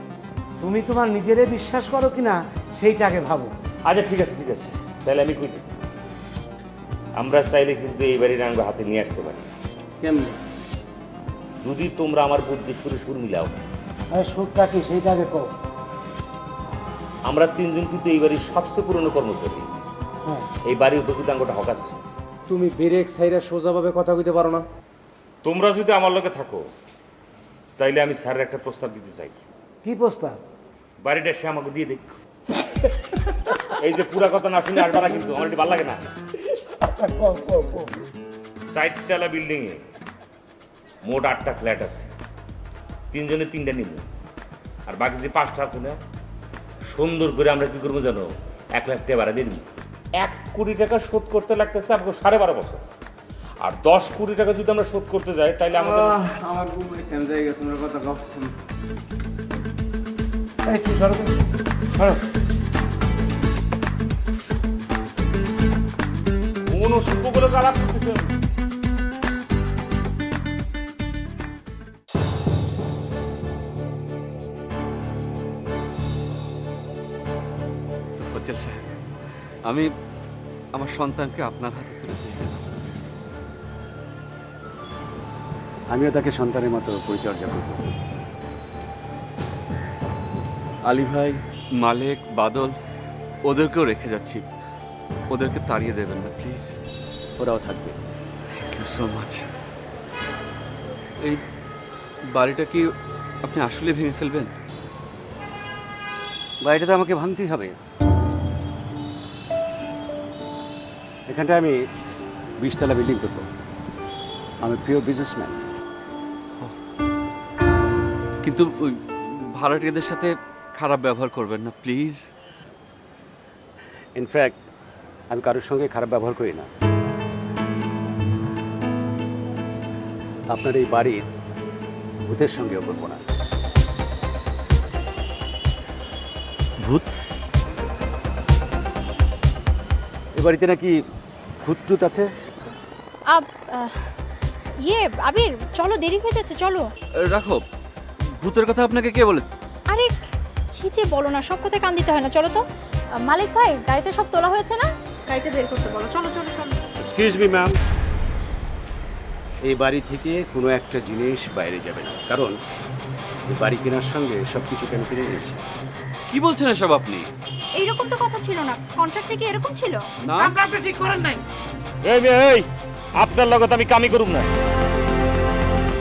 তুমি তোমার নিজেরে বিশ্বাস করো কিনা সেইটাকে ভাবো। আচ্ছা ঠিক আছে ঠিক আছে, তাহলে আমি কইতেছি। আমরা চাইলে কিন্তু এই বাড়ির আঙ্গ হাতে নিয়ে আসতে পারি। কেমনি? যদি তোমরা আমার বুদ্ধি সুর মিলাও। আরে সুরটা কি সেইটাকে কও। আমরা তিনজন কিন্তু এই বাড়ির সবচেয়ে পুরনো কর্মচারী। হ্যাঁ, এই বাড়ির উপর কিন্তু আঙ্গটা হক আছে। তুমি ব্রেক সাইরা সোজাভাবে কথা কইতে পারো না? তোমরা যদি আমার লগে থাকো তাইলে আমি স্যারের একটা প্রস্তাব দিতে চাই। কি প্রস্তাব? বাড়িটা সে আমাকে দিয়ে দেখ। এই যে পুরা কথা না শুনে আসবা না কিন্তু, আমার এটা ভালো লাগে না। চারতলা বিল্ডিং এ মোট 8টা ফ্ল্যাট আছে। তিনজনে 3টা নিব, আর বাকি যে 5টা আছে না, সুন্দর করে আমরা কি করবো জানো? 1 লাখ টাকা ভাড়া দিয়ে দিব। 1 কোটি টাকা শোধ করতে লাগতেছে আমাকে 12.5 বছর। আর 10 কোটি টাকা যদি আমরা শোধ করতে যাই তাহলে আমাদের আমার ঘুম হইছে, আমি যাই গে, তোমার কথা কও। এই তুই সরো তো, সরো। কোন সূক্ষ্মগুলো খারাপ করতেছে। ফজল সাহেব, আমি আমার সন্তানকে আপনার হাতে তুলে দিয়ে গেলাম। আমিও তাকে সন্তানের মতো পরিচর্যা করব। আলী ভাই, মালেক, বাদল, ওদেরকেও রেখে যাচ্ছি। ওদেরকে তাড়িয়ে দেবেন না প্লিজ। ওরাও থাকবে। Thank you so much. এই বাড়িটা কি আপনি আসলে ভেঙে ফেলবেন? বাড়িটা তো আমাকে ভাঙতেই হবে। এখানটা আমি 20 তলা বিল্ডিং করব। আমি পিওর বিজনেসম্যান। কিন্তু ওই ভাড়াটিয়াদের সাথে খারাপ ব্যবহার করবেন না প্লিজ। ইনফ্যাক্ট আমি কারোর সঙ্গে খারাপ ব্যবহার করি না। আপনার এই বাড়ির ভূতের সঙ্গেও করবো না। ভূত? এ বাড়িতে নাকি ভূত টুত আছে। আবির চলো, দেরি হয়ে যাচ্ছে, চলো। রাখো, ভূতের কথা আপনাকে কে বলে? আরে কি যে বলো না, সব কথায় কান দিতে হয় না, চলো তো। মালিক ভাই, গাড়িতে সব তোলা হয়েছে না? গাড়িটা বের করতে বলো, চলো চলো চলো। এক্সকিউজ মি ম্যাম, এই বাড়ি থেকে কোনো একটা জিনিস বাইরে যাবে না, কারণ এই বাড়ি কেনার সঙ্গে সব কিছু কেন কিনে নিয়েছি। কি বলছেন এসব আপনি? এইরকম তো কথা ছিল না, কন্ট্রাক্টে কি এরকম ছিল? না, আপনি ঠিক করেন নাই। এই আপনার লগত আমি কামই করুম না।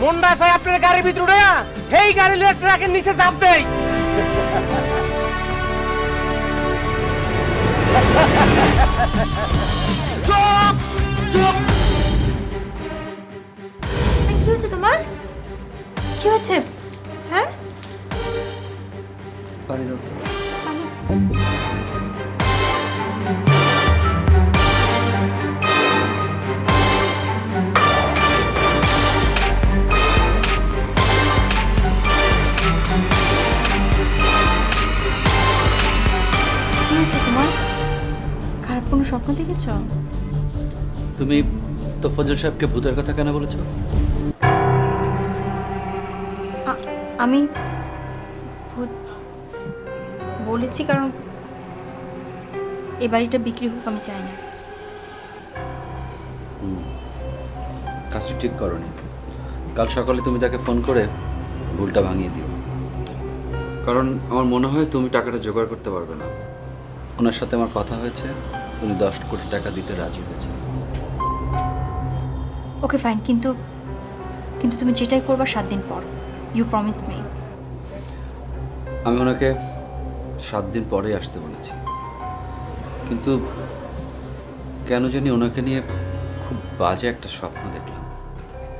মুন্ডা চাই আপনার গাড়ির ভিতরে উঠে এই গাড়ি লিয়ে ট্রাকের নিচে চাপ দেই। চুপ চুপ। কি হয়েছে তোমার? কি হয়েছে? হ্যাঁ, পানি দাও। পানি। স্বপ্ন দেখেছ? তুমি তোফাজ্জল সাহেবকে ভূতের কথা কেন বলেছো? আমি ভূত বলেছি কারণ এ বাড়িটা বিক্রি হোক আমি চাই না। কাজটা ঠিক করনি। কাল সকালে তুমি তাকে ফোন করে ভুলটা ভাঙিয়ে দিও, কারণ আমার মনে হয় তুমি টাকাটা জোগাড় করতে পারবে না। ওনার সাথে আমার কথা হয়েছে, উনি 10 কোটি টাকা দিতে রাজি হয়েছে। ওকে ফাইন, কিন্তু কিন্তু তুমি যেটাই করবা 7 দিন পর। You promise me. আমি ওনাকে 7 দিন পরে আসতে বলেছি, কিন্তু কেন জানি ওনাকে নিয়ে খুব বাজে একটা স্বপ্ন দেখলাম।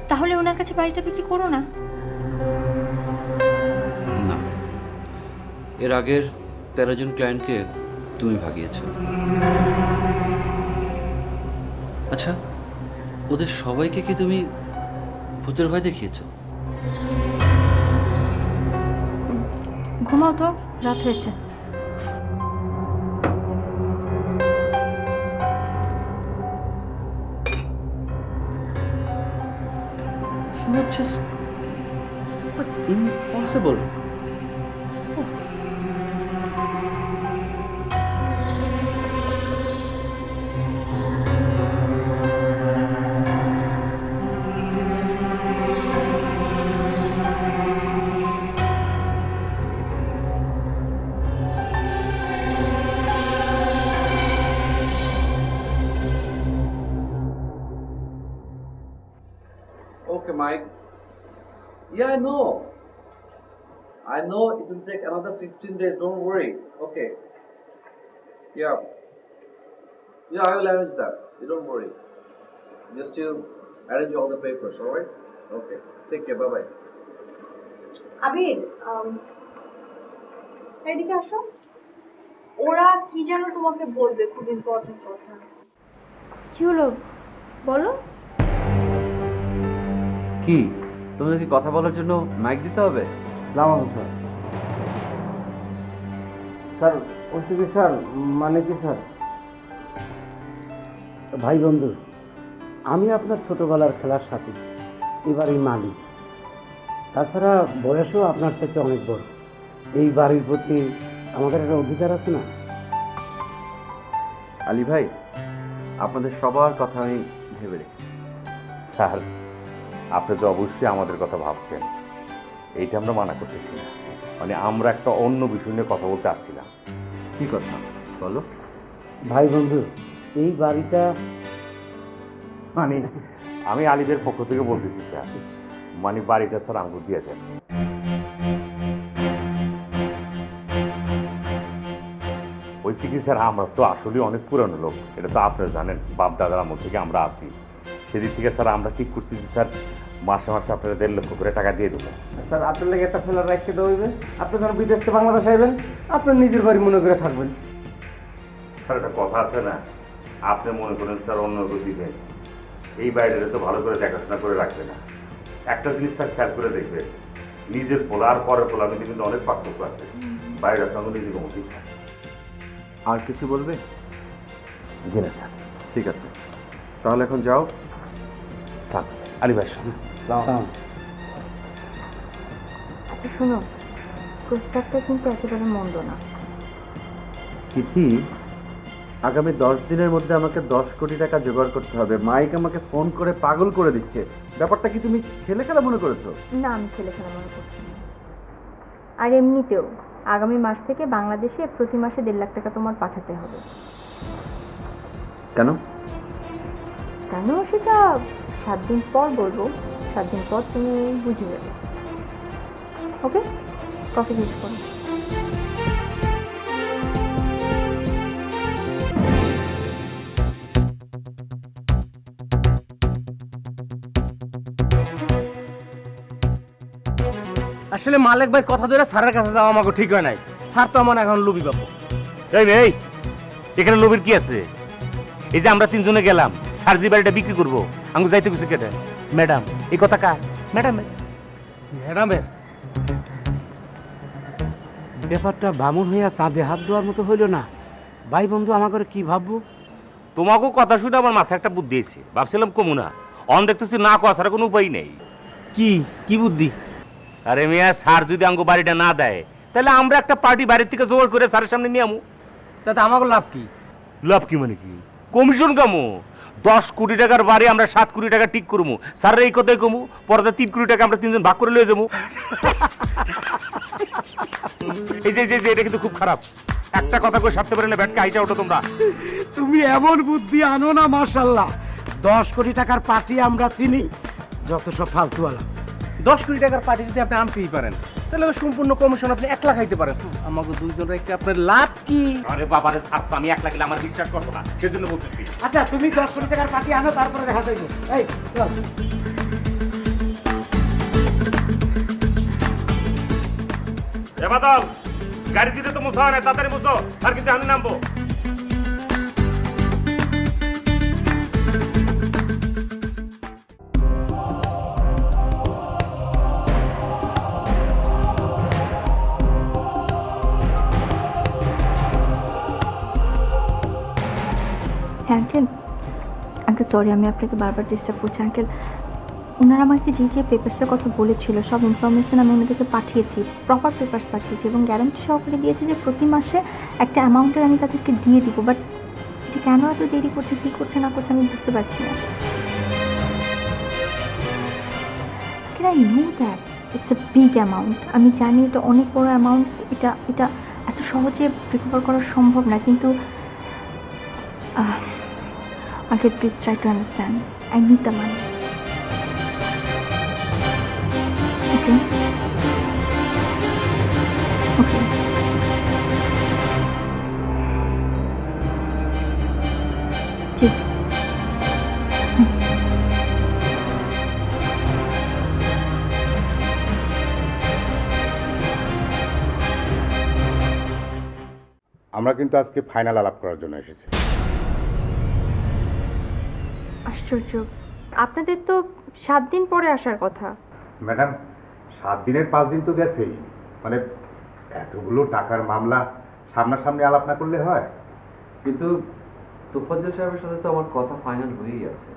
তাহলে ওনার কাছে বাড়িটা বিক্রি করো না। না, এর আগের 13 জন ক্লায়েন্টকে তুমি ভাগিয়েছো। আচ্ছা, ওদের সবাইকে কি তুমি ভূতের ভয় দেখিয়েছো? ঘুমাও তো, রাত হয়েছে। You're just what impossible. Okay, Mike. Yeah, I know. I know it will take another 15 days. Don't worry. Okay. Yeah. Yeah, I will arrange that. You don't worry. Just you arrange all the papers, all right? Okay. Take care. Bye bye. আবির, এদিকে আসো। ওরা কি যেন তোমাকে বলবে, খুব important কথা। কি হলো বলো? কি তোমাদের কি কথা বলার জন্য মাইক দিতে হবে? স্যার স্যার বলছি কি স্যার, মানে কি স্যার, ভাই বন্ধু, আমি আপনার ছোটবেলার খেলার সাথী, এবারই মালিক। তাছাড়া বয়সও আপনার থেকে অনেক বড়। এই বাড়ির প্রতি আমাদের একটা অধিকার আছে না? আলী ভাই, আপনাদের সবার কথা আমি ভেবে রেখেছি। স্যার, আপনি তো অবশ্যই আমাদের কথা ভাবছেন, এইটা আমরা মানা করতেছি না। মানে আমরা একটা অন্য বিষয় নিয়ে কথা বলতে আসছিলাম। কি কথা বলো? ভাই বন্ধু, এই বাড়িটা মানে আমি আলিদের পক্ষ থেকে বলতেছি স্যার, মানে বাড়িটা স্যার আঙ্গুর দিয়ে দেন। হয়েছে কি স্যার, আমরা তো আসলে অনেক পুরানো লোক, এটা তো আপনারা জানেন, বাপ দাদার আমল থেকে আমরা আসি। সেদিক থেকে স্যার আমরা ঠিক করছি যে স্যার মাসে মাসে আপনারা 1.5 লক্ষ করে টাকা দিয়ে দেবো। স্যার আপনার লাগে একটা ফেলার রাখতে দেবে। আপনি যখন বিদেশ থেকে বাংলাদেশ আইবেন, আপনার নিজের বাড়ি মনে করে থাকবেন। স্যার একটা কথা আছে না, আপনি মনে করেন স্যার অন্য কেউ দিবেন, এই বাইরে তো ভালো করে দেখাশোনা করে রাখবে না। একটা জিনিস স্যার খেয়াল করে দেখবে, নিজের পোলা আর পরের পোলার মধ্যে কিন্তু অনেক পার্থক্য আছে। বাইরের সঙ্গে নিজের মতোই থাকে। আর কিছু বলবে? জি না স্যার। ঠিক আছে, তাহলে এখন যাও। আলী ভাই শোনো, আচ্ছা শোনো, প্রস্তাবটা কিন্তু একেবারে মন্দ না। তিথি, আগামী 10 দিনের মধ্যে আমাকে 10 কোটি টাকা জোগাড় করতে হবে। মাইক আমাকে ফোন করে পাগল করে দিচ্ছে। ব্যাপারটা কি তুমি ছেলে খেলা মনে করেছো? না, আমি ছেলে খেলা মনে করছি না। আর এমনিতেও আগামী মাস থেকে বাংলাদেশে প্রতি মাসে 1.5 লাখ টাকা তোমার পাঠাতে হবে। কেন? কেন সেটা 7 দিন পর বলবো। 7 দিন পর তুমি বুঝে যাবে। ওকে, কফি শেষ করো। আসলে মালিক ভাই কথা ধরে স্যারের কাছে যাওয়া আমাকে ঠিক হয় নাই। স্যার তো আমার এখন লুবি পাবো। এই এখানে লোভের কি আছে? এই যে আমরা 3 জনে গেলাম, স্যার যে বাড়িটা বিক্রি করবো, আমি যাইতে কিছু কেটে ম্যাডাম, এই কথা কার? ম্যাডামের। ব্যাপারটা বামুন হইয়া চাঁদে হাত দেওয়ার মতো হইল না। ভাই বন্ধু আমাকে কি ভাববো? তোমাকেও কথা শুনে আমার মাথায় একটা বুদ্ধি এসেছে, ভাবছিলাম কমু না, অন দেখতেছি না কোয়া ছাড়া কোনো উপায় নেই। কি কি বুদ্ধি? আরে মিয়া, স্যার যদি আঙ্গু বাড়িটা না দেয় তাহলে আমরা একটা পার্টি বাড়ির থেকে জোগাড় করে স্যারের সামনে নিয়ে আমু। তাতে আমাকে লাভ কি? লাভ কি মানে কি? কমিশন কামু। 10 কোটি টাকার বাড়ি আমরা 7 কোটি টাকা ঠিক করবো, স্যারের এই কথাই কমু, পরে 3 কোটি টাকা আমরা 3 জন ভাগ করে লয়ে যাবো। এই যে এটা কিন্তু খুব খারাপ, একটা কথা কই সারতে পারলে ব্যাটকে আইটা ওঠো তোমরা। তুমি এমন বুদ্ধি আনো না, মাশাল্লাহ। 10 কোটি টাকার পার্টি আমরা চিনি, যত সব ফালতুওয়ালা। 10 কোটি টাকার পার্টি যদি আপনি আনতেই পারেন, তাহলে তো সম্পূর্ণ কমিশন আপনি 1 লাখ খাইতে পারেন। আমাকে দুইজনের একটা আপনার লাভ কি? আরে বাবারে স্যার, তো আমি 1 লাখ আমার বিশ্বাস করবো না, সেজন্য বলতেছি। আচ্ছা, তুমি 10 কোটি টাকার পার্টি আনো, তারপরে দেখা যাবে। এই চল। এ বাদল, গাড়ি দিতে তো মুছা হয় না, তাড়াতাড়ি মুছো, স্যার কিন্তু আমি নামবো। আঙ্কেল, আঙ্কেল সরি, আমি আপনাকে বারবার ডিস্টার্ব করছি। আঙ্কেল, ওনারা আমাকে যে পেপারসের কথা বলেছিল সব ইনফরমেশন আমি ওনাদেরকে পাঠিয়েছি, প্রপার পেপারস পাঠিয়েছি এবং গ্যারান্টি সহকারে দিয়েছি যে প্রতি মাসে একটা অ্যামাউন্টের আমি তাদেরকে দিয়ে দিব। বাট এটা কেন এত দেরি করছে, কী করছে না করছে আমি বুঝতে পারছি না। I know that it's a big amount, আমি জানি এটা অনেক বড় অ্যামাউন্ট, এটা এটা এত সহজে রিকভার করা সম্ভব না, কিন্তু Uncle, please try to understand. I need the money. Okay? Okay. ঠিক। আমরা কিন্তু আজকে ফাইনাল আলাপ করার জন্য এসেছি। আশ্চর্য, আপনাদের তো 7 দিন পরে আসার কথা। ম্যাডাম, 7 দিনের 5 দিন তো গেছেই, মানে এতগুলো টাকার মামলা সামনাসামনি আলাপ না করলে হয়? কিন্তু তোফাজ্জল সাহেবের সাথে তো আমার কথা ফাইনাল হয়েই আছে।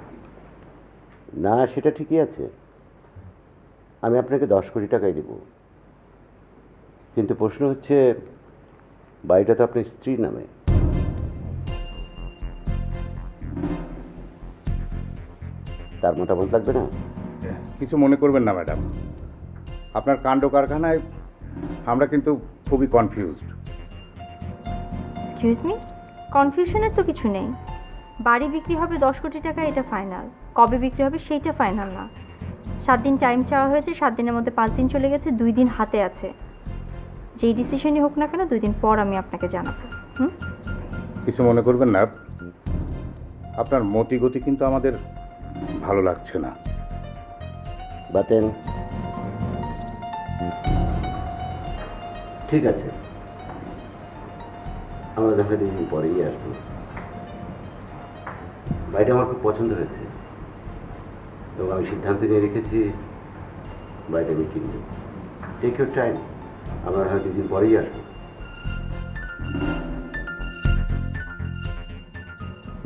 না, সেটা ঠিকই আছে। আমি আপনাকে 10 কোটি টাকাই দেব, কিন্তু প্রশ্ন হচ্ছে বাড়িটা তো আপনার স্ত্রীর নামে। তার মতামত লাগবে না? কিছু মনে করবেন না ম্যাডাম, আপনার কাণ্ড কারখানায় আমরা কিন্তু খুবই কনফিউজড। এক্সকিউজ মি, কনফিউশনের তো কিছু নেই। বাড়ি বিক্রি হবে 10 কোটি টাকা, এটা ফাইনাল। কবে বিক্রি হবে সেইটা ফাইনাল না। 7 দিন টাইম চাওয়া হয়েছে, 7 দিনের মধ্যে 5 দিন চলে গেছে, 2 দিন হাতে আছে। যেই ডিসিশনই হোক না কেন 2 দিন পর আমি আপনাকে জানাবো। কিছু মনে করবেন না, আপনার মতি গতি কিন্তু আমাদের ভালো লাগছে না। বাতেন, ঠিক আছে, আমরা দেখা 2 দিন পরেই আসবো। বাড়িটা আমার খুব পছন্দ হয়েছে এবং আমি সিদ্ধান্ত নিয়ে রেখেছি বাড়িটা আমি কিনব। টেক ইউর টাইম, আমরা হয়তো 2 দিন পরেই আসবো।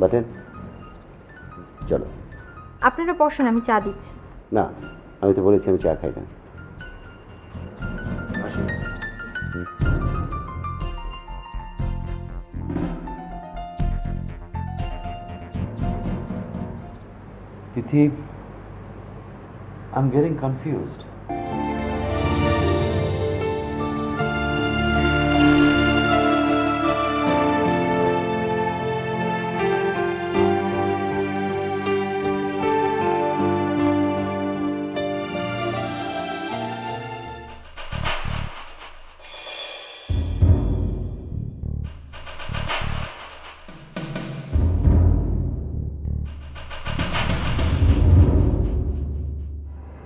বাতেন, চলো। আপনারা বসেন, আমি চা দিচ্ছি। না, আমি তো বলেছি আমি চা খাই না। তিথি, I'm getting confused.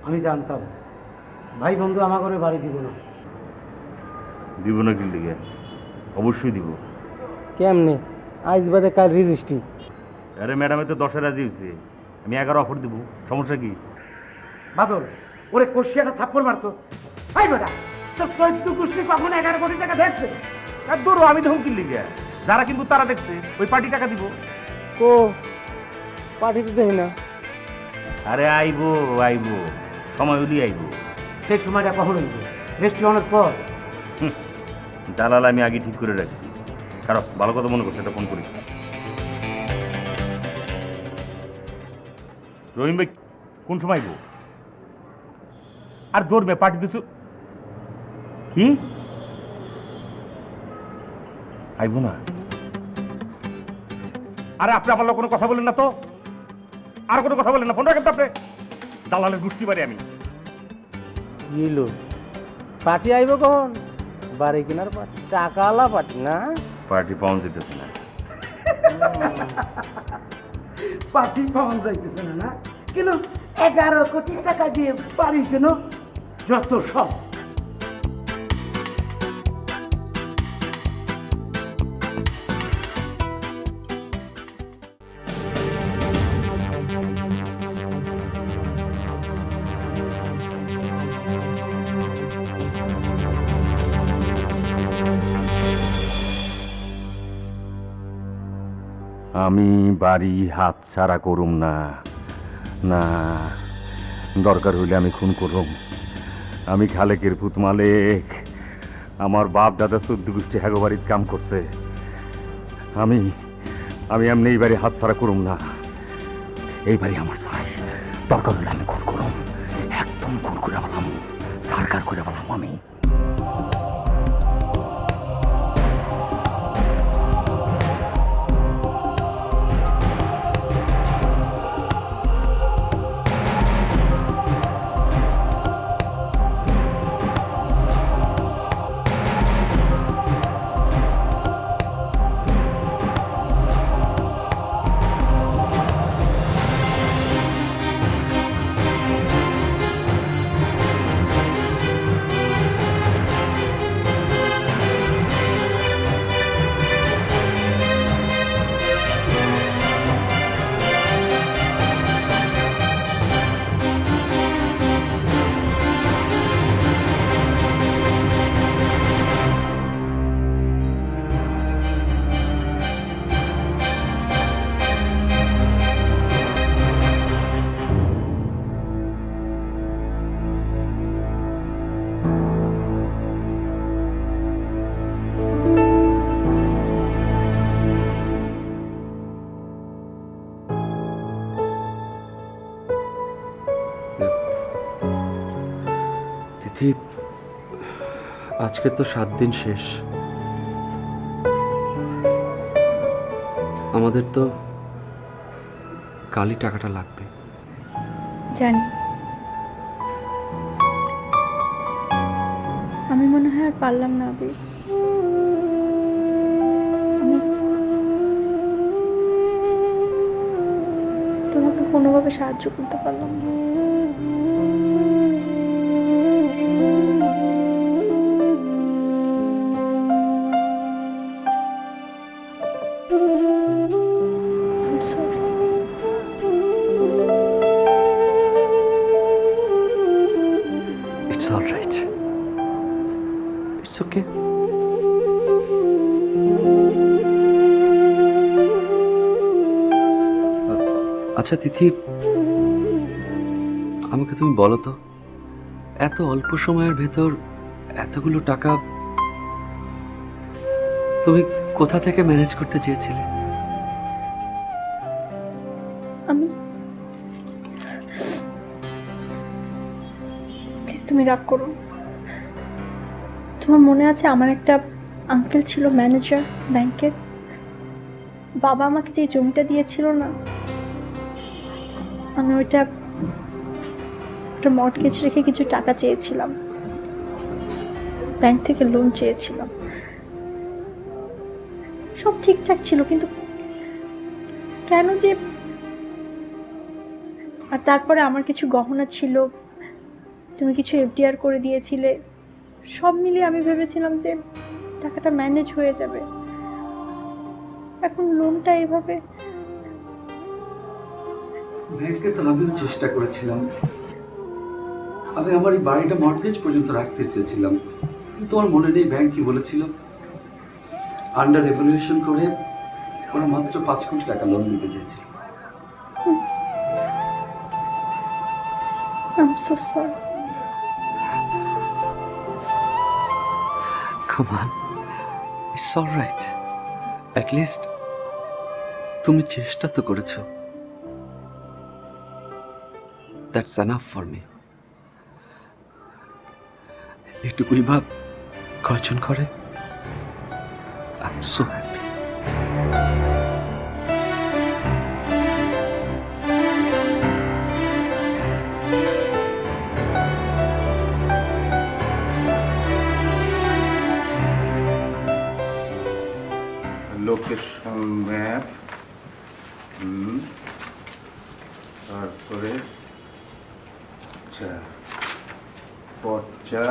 আমি জানতাম ভাই বন্ধু আমার ঘরে বাড়ি দিব না। দিব না কি লিগে? অবশ্যই দিব। কেমনে? আজ বাদে কাল রেজিস্ট্রি। আরে ম্যাডামে তো 10-এ রাজি হয়েছে, আমি 11 অফার দিব, সমস্যা কি? বাদল, ওরে কষিয়াটা থাপ্পড় মারতো। ভাই বেটা, তোর 14 গোষ্ঠী কখন 11 কোটি টাকা দেখছে? আর দূর, আমি তখন কি লিগে? যারা কিন্তু তারা দেখছে ওই পার্টি টাকা দিব। ও পার্টি তো দেখি না। আরে আইবো আইবো, সময় হলেই আইবো। সেই সময়টা কখন হইব? বৃষ্টি অনেক পর। দালাল আমি আগে ঠিক করে রাখছি। কারণ ভালো কথা মনে করছে, এটা ফোন করিস। রহিম ভাই কোন সময় আইবো? আর দৌড়বে পার্টি দিছু কি? আইবো না? আরে আপনি আমার কোনো কথা বলেন না তো, আর কোনো কথা বলেন না। ফোন রাখেন তো আপনি। দালালের গুষ্টি বাড়ি আমি। জিলো পার্টি আইব কখন? বাড়ি কিনার পার্টি, টাকাওয়ালা পার্টি না? পার্টি পাওয়া যেতেছে না। পার্টি পাওয়া যাইতেছে না, না কেন? 11 কোটি টাকা দিয়ে বাড়ি কেন? যত সব। আমি বাড়ি হাত ছাড়া করুম না, না দরকার হইলে আমি খুন করুম। আমি খালেকের পুত মালিক, আমার বাপ দাদা 14 গোষ্ঠী হ্যাগো বাড়ির কাম করছে। আমি আমি এমনি এই বাড়ি হাত ছাড়া করুম না। এই বাড়ি আমার চাই, দরকার হইলে আমি খুন করুম, একদম খুন করে বললাম, সরকার করে বললাম আমি। তিথি, আজকে তো 7 দিন শেষ। আমাদের তো কালই টাকাটা লাগবে। জানি, আমি মনে হয় আর পারলাম না আবির। আমি তোমাকে কোনোভাবে সাহায্য করতে পারলাম না। I'm sorry. It's all right. It's okay. আচ্ছা তিথি, আমাকে তুমি বলো তো, এত অল্প সময়ের ভেতর এতগুলো টাকা তুমি কোথা থেকে ম্যানেজ করতে চেয়েছিলে? আমি প্লিজ তুমি রাগ করো। তোমার মনে আছে আমার একটা আঙ্কেল ছিল ম্যানেজার ব্যাংকের? বাবা আমাকে যে জমিটা দিয়েছিল না, আমি ওইটা মর্টগেজ রেখে কিছু টাকা চেয়েছিলাম, ব্যাংক থেকে লোন চেয়েছিলাম। সব ঠিকঠাক ছিল, কিন্তু কেন যে। আর তারপরে আমার কিছু গহনা ছিল, তুমি কিছু এফডিআর করে দিয়েছিলে। সব মিলিয়ে আমি ভেবেছিলাম যে টাকাটা ম্যানেজ হয়ে যাবে। এখন লোনটা এভাবে। ব্যাংকে তো আমিও চেষ্টা করেছিলাম। আমি আমার এই বাড়িটা মর্টগেজ পর্যন্ত রাখতে চেয়েছিলাম, কিন্তু তোমার মনে নেই ব্যাংক কি বলেছিল? আন্ডার এভালুয়েশন করে ওরা মাত্র 5 কোটি টাকা লোন নিতে চেয়েছিল। I'm so sorry. Come on, it's all right. At least তুমি চেষ্টা তো করেছো। That's enough for me. এটুকুই ভাব কয়জন করে। I'm so happy. Location map, তারপরে আচ্ছা পর্চা,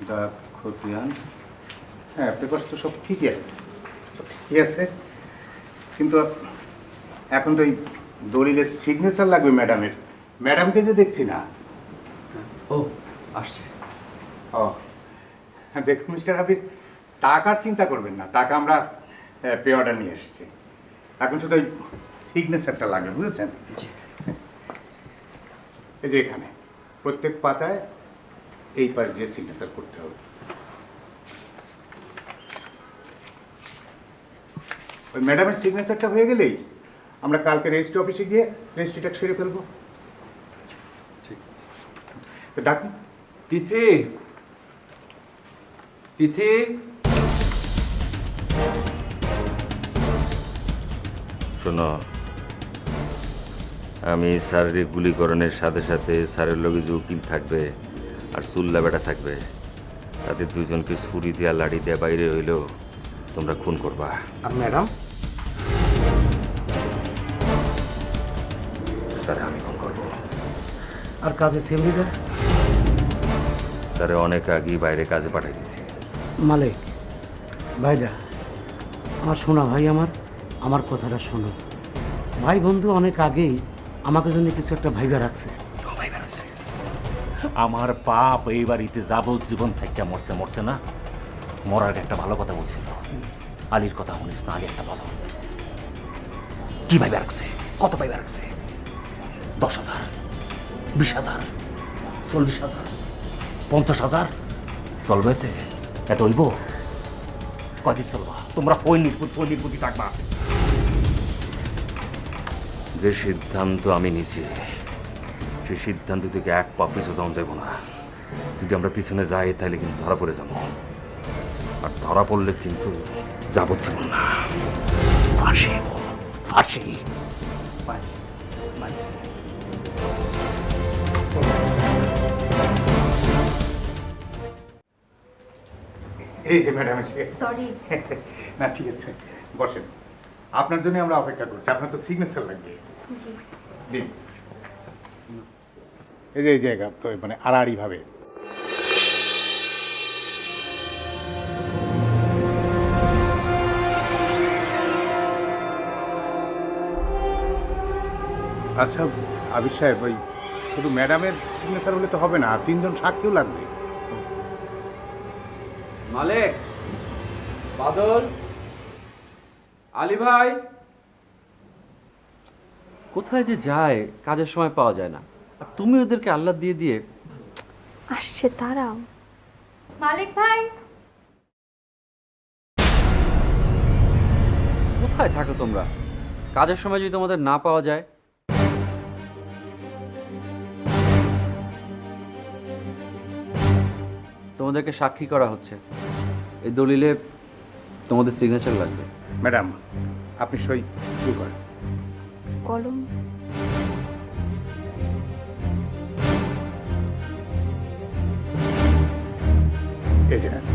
ডাক খতিয়ান, হ্যাঁ পেপার তো সব ঠিকই আছে, সব ঠিকই আছে, কিন্তু এখন তো এই দলিলের সিগনেচার লাগবে ম্যাডামের। ম্যাডামকে যে দেখছি না। ও আসছে। ও হ্যাঁ, দেখুন মিস্টার হাবিব, টাকার চিন্তা করবেন না, টাকা আমরা পে অর্ডার নিয়ে এসেছি। এখন শুধু ওই সিগনেচারটা লাগবে, বুঝেছেন? এই যে এখানে প্রত্যেক পাতায় এই পার যে সিগনেচার করতে হবে। ওই ম্যাডামের সিগনেচারটা হয়ে গেলেই আমরা কালকে রেজিস্ট্রি অফিসে গিয়ে রেজিস্ট্রিটা সেরে ফেলবো। ঠিক আছে। তো ডাকুন। তিথি, তিথি, শোনো, আমি স্যারের গুলিকরণের সাথে সাথে স্যারের লগে যে উকিল থাকবে আর চুল্লা বেটা থাকবে, তাদের দুজনকে ছুরি দিয়া লাড়ি দেয়া বাইরে হইলেও তোমরা খুন করবা। আর ম্যাডাম? তারে আমি খুন করবো। আর কাজে সেমরিটা? তারে অনেক আগেই বাইরে কাজে পাঠাই দিছি। মালিক ভাইরা, আমার শোনা ভাই, আমার কথাটা শোনো। ভাই বন্ধু অনেক আগেই আমাকে জন্য কিছু একটা ভাইবা রাখছে। আমার পাপ এই বাড়িতে যাবজ্জীবন থেকে মরছে, মরছে না, মরার আগে একটা ভালো কথা বলছিল। আলীর কথা শুনিস না, আলী একটা ভালো। কি ভাইবা রাখছে? কত ভাইবা রাখছে? 10,000, 20,000, 40,000, 50,000 চলবে? এত হইব? কদিন চলবা? তোমরা ফৈনির থাকবা। যে সিদ্ধান্ত আমি নিছি, সেই সিদ্ধান্ত থেকে এক পা পিছু যাওয়া যাবো না। যদি আমরা পিছনে যাই তাহলে কিন্তু ধরা পড়ে যাবো, আর ধরা পড়লে কিন্তু যাবজ্জীবন না, ফাঁসি, ফাঁসি। এই যে ম্যাডাম এসে গেছে। সরি। না ঠিক আছে, বসেন। আপনার জন্য আমরা অপেক্ষা করছি। আপনার তো সিগনেচার লাগবে। জি। দিন। এই যে এই জায়গা তো মানে আড়াআড়ি ভাবে। আচ্ছা আবির সাহেব, ওই শুধু ম্যাডামের সিগনেচার হলে তো হবে না, 3 জন সাক্ষীও লাগবে। মালিক, বাদল, আলী ভাই কোথায় যে যায়, কাজের সময় পাওয়া যায় না। আর তুমি ওদেরকে আল্লাহ দিয়ে দিয়ে। আসছে, তারাও। মালিক ভাই, কোথায় থাকো তোমরা? কাজের সময় যদি তোমাদের না পাওয়া যায়। তোমাদেরকে সাক্ষী করা হচ্ছে, এই দলিলে তোমাদের সিগনেচার লাগবে। ম্যাডাম আপনি সই শুরু করেন। কলম। এই যে নেন।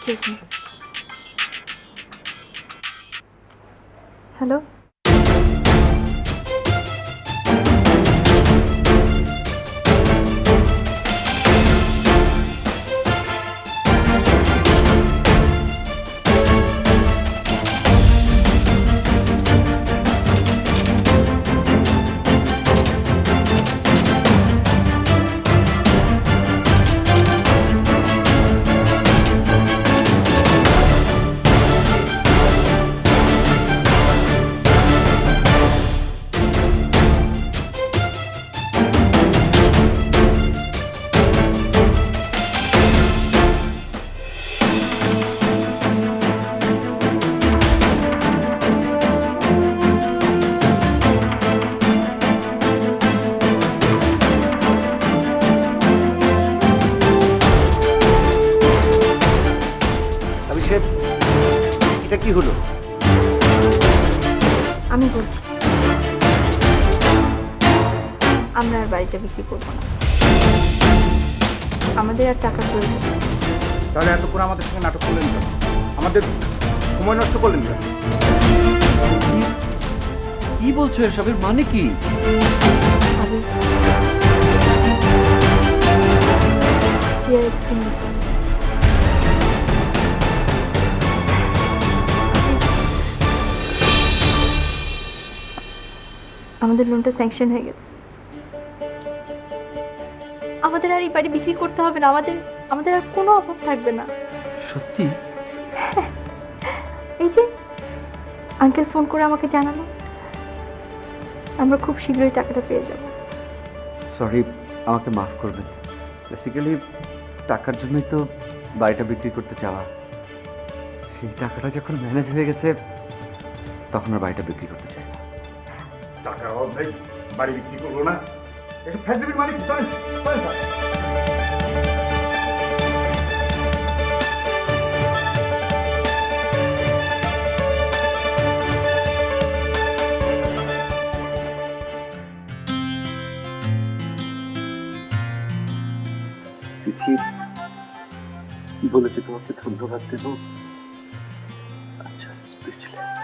Excuse me. হ্যালো, অভিষেক, এটা কি হলো? আমি বলছি আমরা আর বাড়িটা বিক্রি করবো না, আমাদের আর টাকার প্রয়োজন নেই। তাহলে এতক্ষণ আমাদের সঙ্গে নাটক করলেন কেন? আমাদের সময় নষ্ট করলেন কেন? কি বলছো এসবের মানে কি? আবির, we are extremely sorry. আমাদের লোনটা স্যাংশন হয়ে গেছে, আমাদের আর এই বাড়ি বিক্রি করতে হবে না, আমাদের আমাদের আর কোনো অভাব থাকবে না। সত্যি? এই যে আঙ্কেল ফোন করে আমাকে জানালো আমরা খুব শীঘ্রই টাকাটা পেয়ে যাব। সরি, আমাকে মাফ করবেন। বেসিক্যালি টাকার জন্যই তো বাড়িটা বিক্রি করতে চাওয়া। সেই টাকাটা যখন ম্যানেজ হয়ে গেছে তখন আর বাড়িটা বিক্রি করতে চাই না। টাকার অভাব নেই, বাড়ি বিক্রি করবো না, একটু ফ্যাসিলিটির মালিক চলেন চলেন স্যার। তিথি কি বলেছে তোমাকে ধন্যবাদ দেব? আচ্ছা, স্পিচলেস।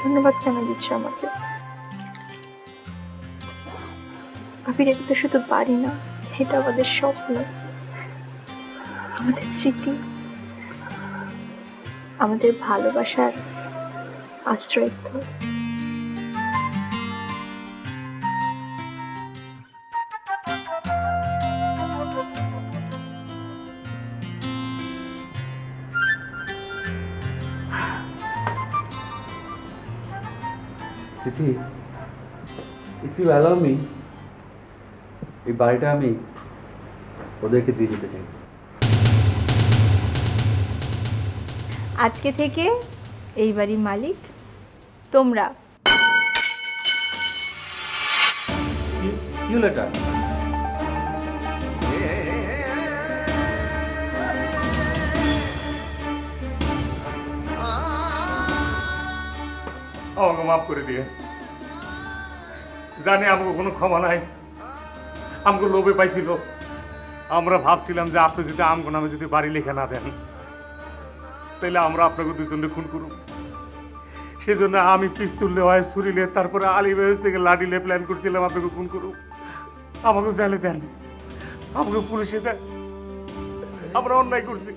ধন্যবাদ কেন দিচ্ছ আমাকে? আবির, এটা তো শুধু বাড়ি না, এটা আমাদের স্বপ্ন, আমাদের স্মৃতি, আমাদের ভালোবাসার আশ্রয়স্থল। তিথি, ইফ ইউ অ্যালাউ মি, এই বাড়িটা আমি ওদেরকে দিয়ে দিতে চাই। আজকে থেকে এই বাড়ির মালিক তোমরা। কি হলো এটা? আমাকে মাফ করে দিয়ে, জানি আমাকে কোনো ক্ষমা নাই, আমাকে লোভে পাইছিল। আমরা ভাবছিলাম যে আপনি যদি আমগো নামে যদি বাড়ি লেখা না দেন তাহলে আমরা আপনাকে দুজনে খুন করব। সেজন্য আমি পিস্তুলে হয় ছুরিলে, তারপরে আলিবাস থেকে লাঠিলে প্ল্যান করছিলাম আপনাকে খুন করব। আমাকে জালে দেন, আমাকে পুলিশে দেন। আমরা অন্যায় করছি,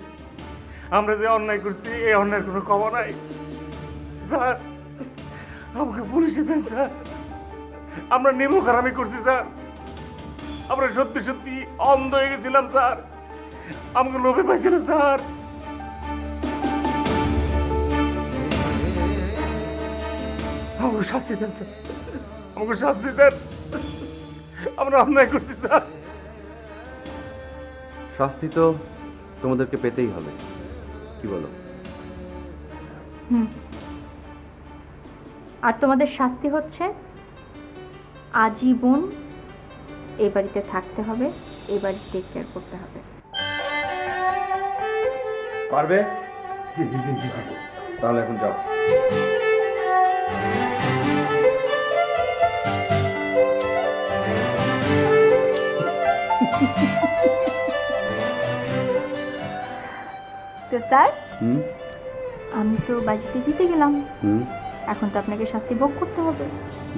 আমরা যে অন্যায় করছি এই অন্যায়ের কোনো ক্ষমা নাই স্যার। আমাকে পুলিশে দেন স্যার, আমরা নির্মুখ হারামি করছি স্যার, আমরা সত্যি সত্যি অন্ধ হয়ে গেছিলাম স্যার, আমাকে লোভে পাইছিল স্যার। আমাকে শাস্তি দেন স্যার, আমাকে শাস্তি দেন, আমরা অন্যায় করছি স্যার। শাস্তি তো তোমাদেরকে পেতেই হবে, কি বলো? আর তোমাদের শাস্তি হচ্ছে আজীবন এই বাড়িতে থাকতে হবে, এই বাড়ি টেক কেয়ার করতে হবে। পারবে? তাহলে এখন যাও। স্যার, হুম আমি তো বাজিতে জিতে গেলাম, হুম এখন তো আপনাকে শাস্তি ভোগ করতে হবে।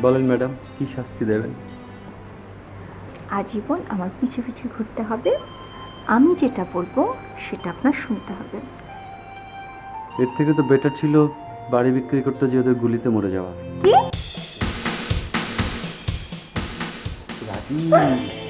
বলেন ম্যাডাম, কি শাস্তি দেবেন? আজীবন আমার পিছু পিছু ঘুরতে হবে, আমি যেটা বলবো সেটা আপনার শুনতে হবে। এর থেকে তো বেটার ছিল বাড়ি বিক্রি করতে যে ওদের গুলিতে মরে যাওয়া। কি? রাজি।